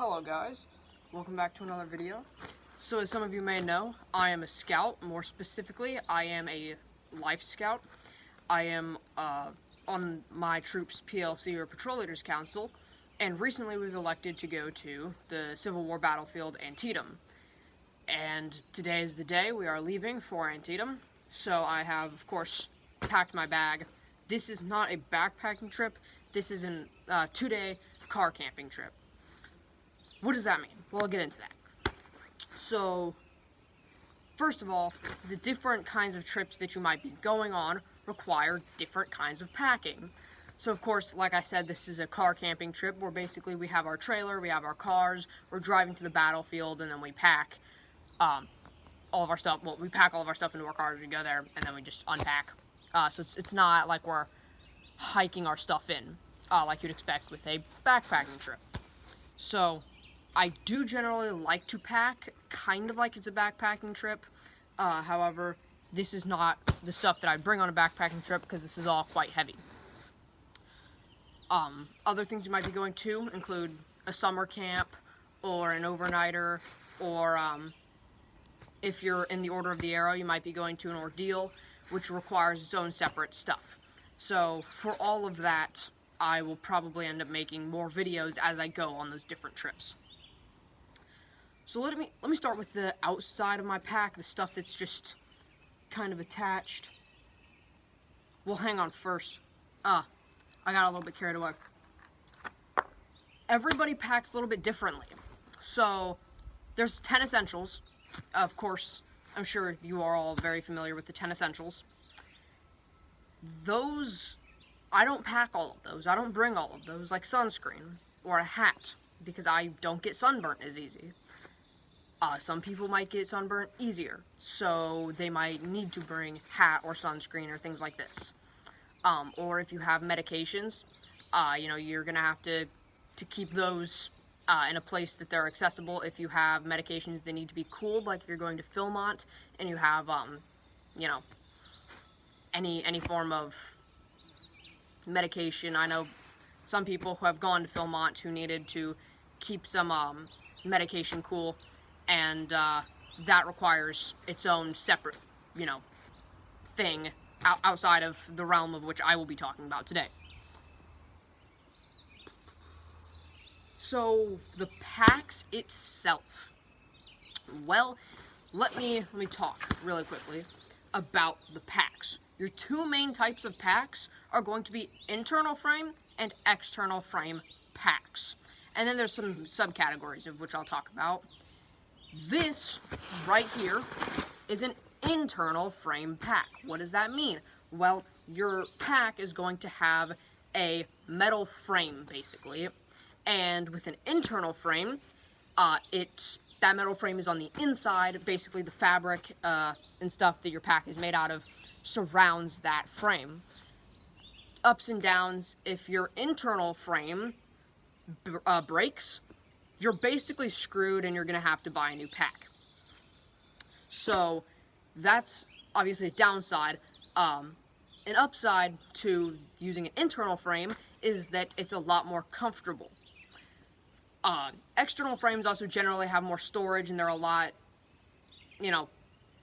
Hello guys, welcome back to another video. So as some of you may know, I am a scout. More specifically, I am a life scout. I am on my troop's PLC or Patrol Leaders Council, and recently we've elected to go to the Civil War battlefield Antietam. And today is the day we are leaving for Antietam, so I have, of course, packed my bag. This is not a backpacking trip, this is a 2-day car camping trip. What does that mean? Well, I'll get into that. So, first of all, the different kinds of trips that you might be going on require different kinds of packing. So, of course, like I said, this is a car camping trip where basically we have our trailer, we have our cars, we're driving to the battlefield, and then we pack all of our stuff. Well, we pack all of our stuff into our cars, we go there, and then we just unpack. So it's not like we're hiking our stuff in, like you'd expect with a backpacking trip. So, I do generally like to pack, kind of like it's a backpacking trip. However, this is not the stuff that I bring on a backpacking trip because this is all quite heavy. Other things you might be going to include a summer camp or an overnighter, or if you're in the Order of the Arrow, you might be going to an ordeal, which requires its own separate stuff. So for all of that, I will probably end up making more videos as I go on those different trips. So let me start with the outside of my pack, the stuff that's just kind of attached. Well, hang on first. I got a little bit carried away. Everybody packs a little bit differently. So there's 10 essentials. Of course, I'm sure you are all very familiar with the 10 essentials. Those, I don't pack all of those. I don't bring all of those, like sunscreen or a hat, because I don't get sunburnt as easy. Some people might get sunburnt easier, so they might need to bring hat or sunscreen or things like this. Or if you have medications, you're gonna have to keep those in a place that they're accessible. If you have medications that need to be cooled, like if you're going to Philmont and you have, any form of medication. I know some people who have gone to Philmont who needed to keep some medication cool, and that requires its own separate, thing outside of the realm of which I will be talking about today. So, the packs itself. Well, let me talk really quickly about the packs. Your two main types of packs are going to be internal frame and external frame packs. And then there's some subcategories of which I'll talk about. This right here is an internal frame pack. What does that mean? Well, your pack is going to have a metal frame, basically. And with an internal frame, that metal frame is on the inside. Basically, the fabric and stuff that your pack is made out of surrounds that frame. Ups and downs, if your internal frame breaks, you're basically screwed and you're going to have to buy a new pack. So that's obviously a downside. An upside to using an internal frame is that it's a lot more comfortable. External frames also generally have more storage and they're a lot,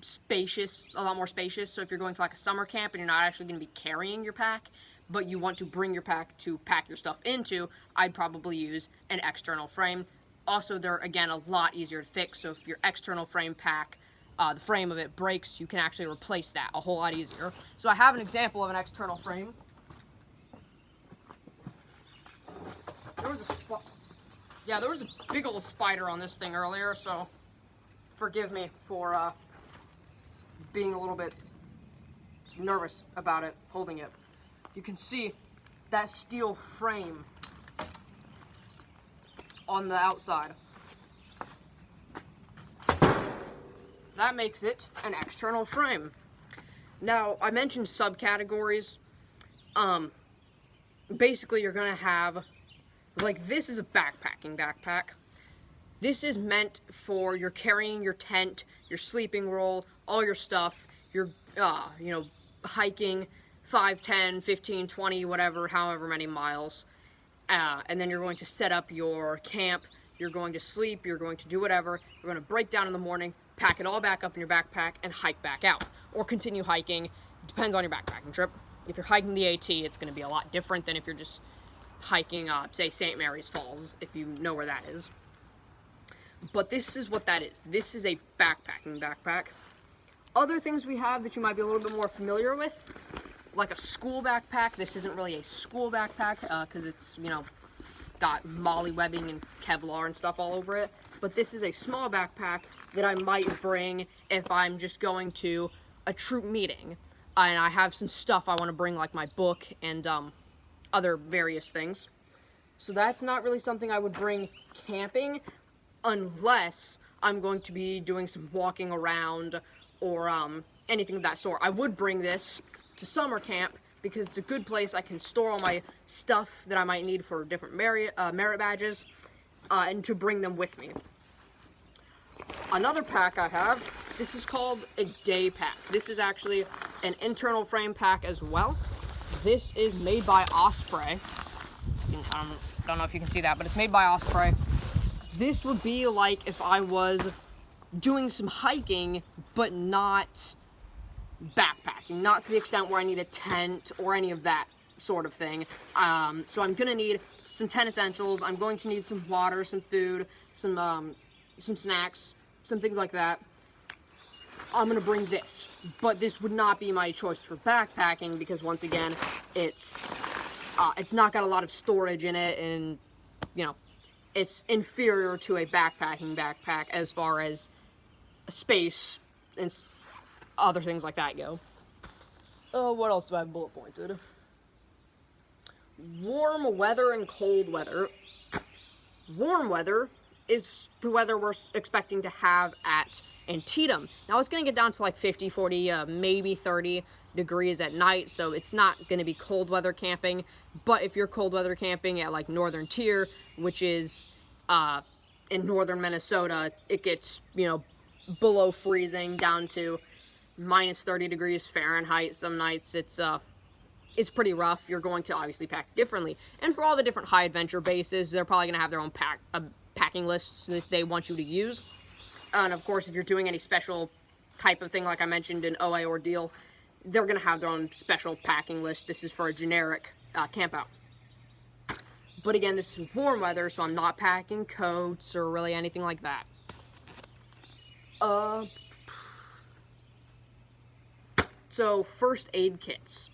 spacious, a lot more spacious. So if you're going to like a summer camp and you're not actually going to be carrying your pack, but you want to bring your pack to pack your stuff into, I'd probably use an external frame. Also, they're, again, a lot easier to fix, so if your external frame pack, the frame of it breaks, you can actually replace that a whole lot easier. So I have an example of an external frame. There was a big old spider on this thing earlier, so forgive me for being a little bit nervous about it, holding it. You can see that steel frame on the outside. That makes it an external frame. Now, I mentioned subcategories. Basically, you're gonna have, like, this is a backpacking backpack. This is meant for you're carrying your tent, your sleeping roll, all your stuff. You're, hiking 5, 10, 15, 20, whatever, however many miles. And then you're going to set up your camp, you're going to sleep, you're going to do whatever, you're going to break down in the morning, pack it all back up in your backpack, and hike back out. Or continue hiking. Depends on your backpacking trip. If you're hiking the AT, it's going to be a lot different than if you're just hiking, say, St. Mary's Falls, if you know where that is. But this is what that is. This is a backpacking backpack. Other things we have that you might be a little bit more familiar with, like a school backpack. This isn't really a school backpack because it's, you know, got molly webbing and Kevlar and stuff all over it. But this is a small backpack that I might bring if I'm just going to a troop meeting. And I have some stuff I want to bring, like my book and other various things. So that's not really something I would bring camping unless I'm going to be doing some walking around or anything of that sort. I would bring this to summer camp because it's a good place. I can store all my stuff that I might need for different merit badges and to bring them with me. Another pack I have, this is called a day pack. This is actually an internal frame pack as well. This is made by Osprey. I don't know if you can see that, but it's made by Osprey. This would be like if I was doing some hiking, but not backpacking. Not to the extent where I need a tent or any of that sort of thing. So I'm going to need some tent essentials. I'm going to need some water, some food, some snacks, some things like that. I'm going to bring this. But this would not be my choice for backpacking because, once again, it's not got a lot of storage in it, and, you know, it's inferior to a backpacking backpack as far as space and other things like that go. What else do I have bullet pointed? Warm weather and cold weather. Warm weather is the weather we're expecting to have at Antietam. Now it's going to get down to like 50, 40, maybe 30 degrees at night, so it's not going to be cold weather camping. But if you're cold weather camping at like Northern Tier, which is in northern Minnesota, it gets, you know, below freezing down to minus 30 degrees Fahrenheit some nights. It's pretty rough. You're going to obviously pack differently. And for all the different high adventure bases, they're probably going to have their own packing lists that they want you to use. And of course, if you're doing any special type of thing, like I mentioned in OA Ordeal, they're going to have their own special packing list. This is for a generic camp out. But again, this is warm weather, so I'm not packing coats or really anything like that. So, first aid kits.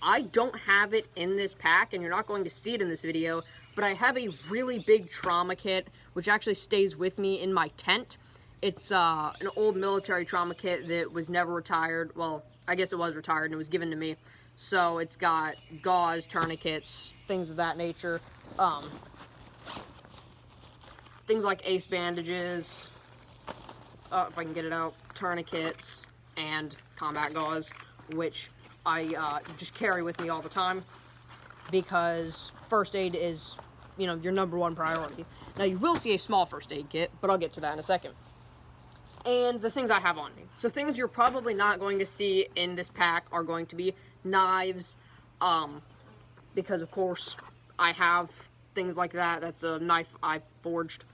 I don't have it in this pack, and you're not going to see it in this video, but I have a really big trauma kit, which actually stays with me in my tent. It's an old military trauma kit that was never retired. Well, I guess it was retired, and it was given to me. So it's got gauze, tourniquets, things of that nature. Things like ace bandages, if I can get it out, tourniquets, and combat gauze, which I just carry with me all the time because first aid is, you know, your #1 priority. Now, you will see a small first aid kit, but I'll get to that in a second. And the things I have on me. So things you're probably not going to see in this pack are going to be knives, because of course I have things like that. That's a knife I forged.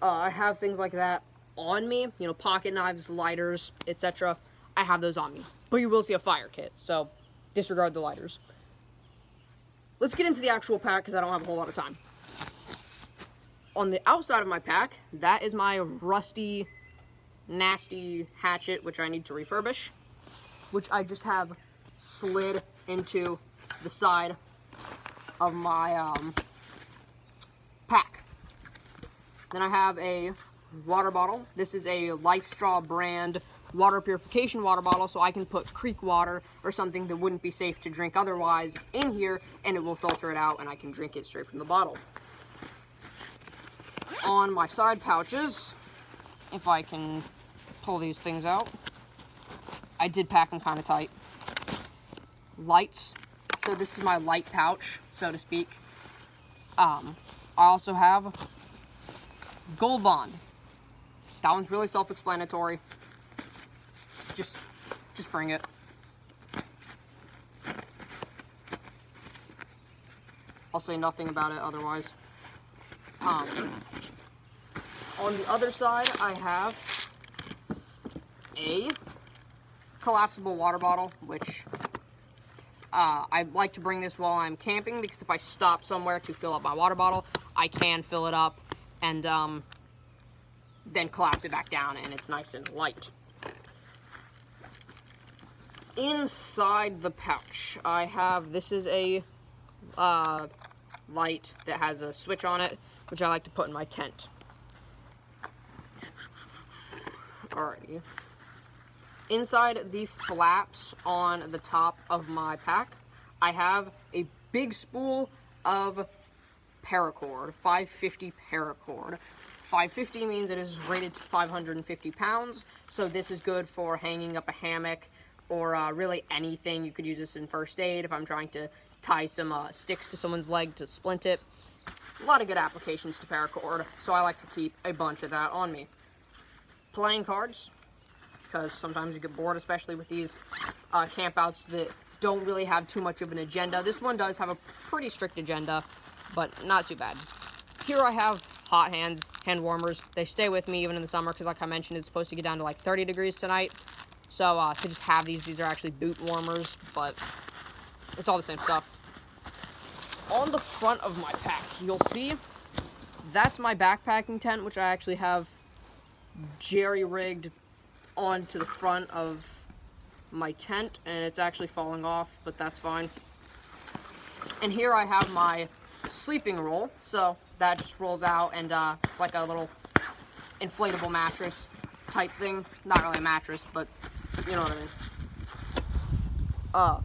I have things like that on me, you know, pocket knives, lighters, etc. I have those on me. But you will see a fire kit, so disregard the lighters. Let's get into the actual pack because I don't have a whole lot of time. On the outside of my pack, that is my rusty, nasty hatchet, which I need to refurbish, which I just have slid into the side of my pack. Then I have a water bottle. This is a LifeStraw brand water purification water bottle, so I can put creek water or something that wouldn't be safe to drink otherwise in here, and it will filter it out, and I can drink it straight from the bottle. On my side pouches, if I can pull these things out, I did pack them kind of tight. Lights. So this is my light pouch, so to speak. I also have Gold Bond. That one's really self-explanatory. Just bring it. I'll say nothing about it otherwise. On the other side, I have a collapsible water bottle, which I like to bring this while I'm camping, because if I stop somewhere to fill up my water bottle, I can fill it up and then collapse it back down, and it's nice and light. Inside the pouch, I have, this is a light that has a switch on it, which I like to put in my tent. Alrighty. Inside the flaps on the top of my pack, I have a big spool of paracord, 550 paracord. 550 means it is rated to 550 pounds, so this is good for hanging up a hammock or really anything. You could use this in first aid if I'm trying to tie some sticks to someone's leg to splint it. A lot of good applications to paracord, so I like to keep a bunch of that on me. Playing cards, because sometimes you get bored, especially with these campouts that don't really have too much of an agenda. This one does have a pretty strict agenda, but not too bad. Here I have hot hands, hand warmers. They stay with me even in the summer, because like I mentioned, it's supposed to get down to like 30 degrees tonight. So to just have these are actually boot warmers, but it's all the same stuff. On the front of my pack, you'll see that's my backpacking tent, which I actually have jerry-rigged onto the front of my tent, and it's actually falling off, but that's fine. And here I have my sleeping roll, so that just rolls out, and it's like a little inflatable mattress type thing. Not really a mattress, but you know what I mean.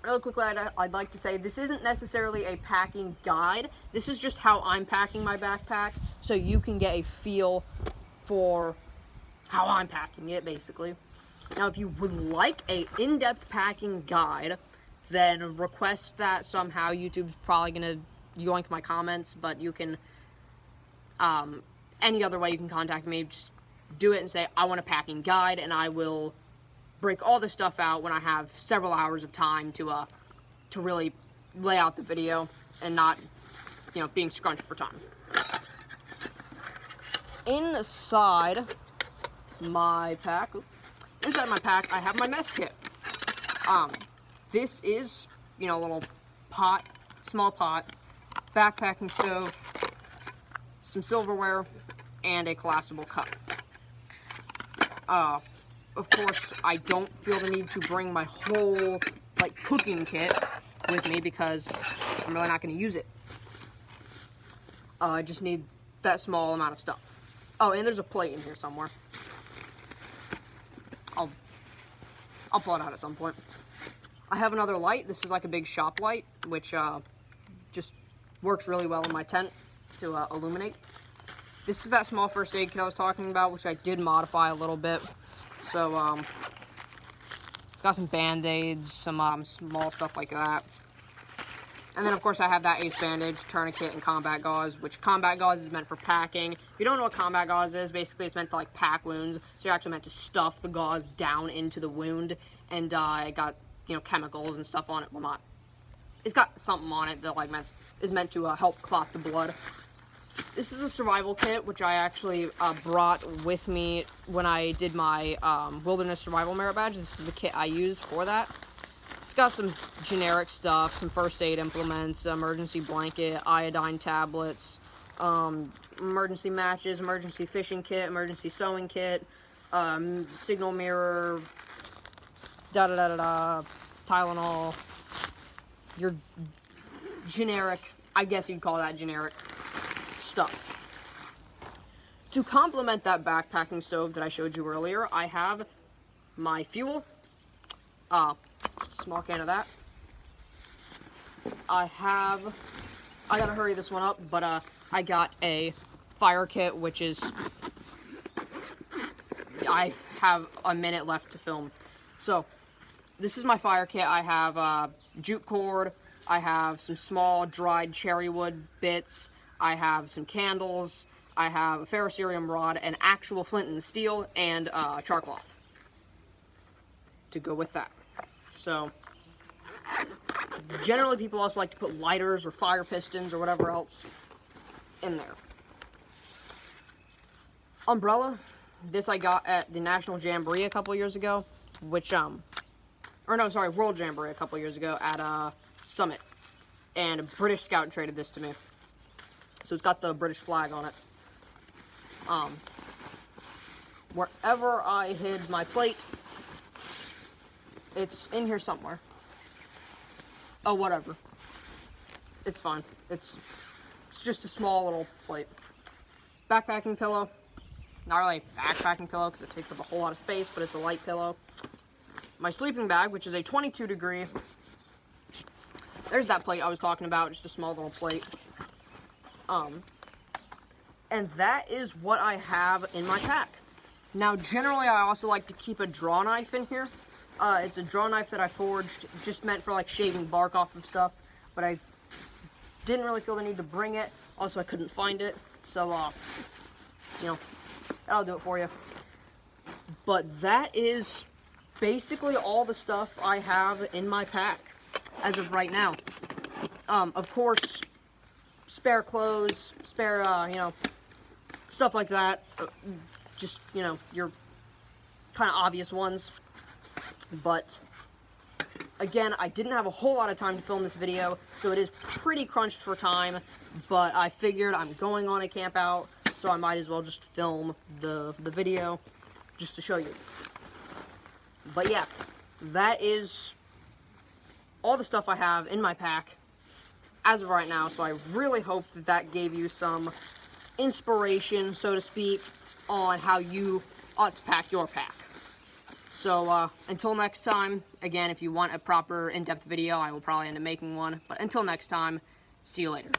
Really quickly, I'd like to say this isn't necessarily a packing guide. This is just how I'm packing my backpack, so you can get a feel for how I'm packing it, basically. Now, if you would like a in-depth packing guide, then request that somehow. YouTube's probably gonna yoink my comments, but you can, any other way you can contact me, just do it and say, I want a packing guide, and I will break all this stuff out when I have several hours of time to really lay out the video and not, you know, being scrunched for time. Inside my pack, I have my mess kit. This is, you know, a little pot, small pot, backpacking stove, some silverware, and a collapsible cup. Of course, I don't feel the need to bring my whole, like, cooking kit with me because I'm really not going to use it. I just need that small amount of stuff. Oh, and there's a plate in here somewhere. I'll pull it out at some point. I have another light. This is like a big shop light, which just works really well in my tent to illuminate. This is that small first aid kit I was talking about, which I did modify a little bit. So, it's got some band-aids, some small stuff like that. And then, of course, I have that ace bandage, tourniquet, and combat gauze, which combat gauze is meant for packing. If you don't know what combat gauze is, basically it's meant to, like, pack wounds. So you're actually meant to stuff the gauze down into the wound. And it got, you know, chemicals and stuff on it. Well, not. It's got something on it that, like, is meant to help clot the blood. This is a survival kit, which I actually brought with me when I did my Wilderness Survival Merit Badge. This is the kit I used for that. It's got some generic stuff, some first aid implements, emergency blanket, iodine tablets, emergency matches, emergency fishing kit, emergency sewing kit, signal mirror, Tylenol, your generic, I guess you'd call that generic stuff. To complement that backpacking stove that I showed you earlier, I have my fuel, just a small can of that. I gotta hurry this one up, but I got a fire kit, which is, I have a minute left to film. So, this is my fire kit. I have jute cord, I have some small dried cherry wood bits, I have some candles, I have a ferrocerium rod, an actual flint and steel, and char cloth to go with that. So, generally people also like to put lighters or fire pistons or whatever else in there. Umbrella. This I got at the National Jamboree a couple years ago, which, World Jamboree a couple years ago at, Summit. And a British Scout traded this to me. So it's got the British flag on it. Wherever I hid my plate, it's in here somewhere. Oh, whatever. It's fine. It's just a small little plate. Backpacking pillow. Not really a backpacking pillow because it takes up a whole lot of space, but it's a light pillow. My sleeping bag, which is a 22 degree. There's that plate I was talking about, just a small little plate. And that is what I have in my pack. Now, generally, I also like to keep a draw knife in here. It's a draw knife that I forged, just meant for, like, shaving bark off of stuff. But I didn't really feel the need to bring it. Also, I couldn't find it. So, you know, that'll do it for you. But that is basically all the stuff I have in my pack as of right now. Of course, spare clothes, spare, you know, stuff like that. Just, you know, your kind of obvious ones. But again, I didn't have a whole lot of time to film this video, so it is pretty crunched for time, but I figured I'm going on a camp out, so I might as well just film the video just to show you. But yeah, that is all the stuff I have in my pack as of right now, so I really hope that that gave you some inspiration, so to speak, on how you ought to pack your pack. So, until next time, again, if you want a proper in-depth video, I will probably end up making one. But until next time, see you later.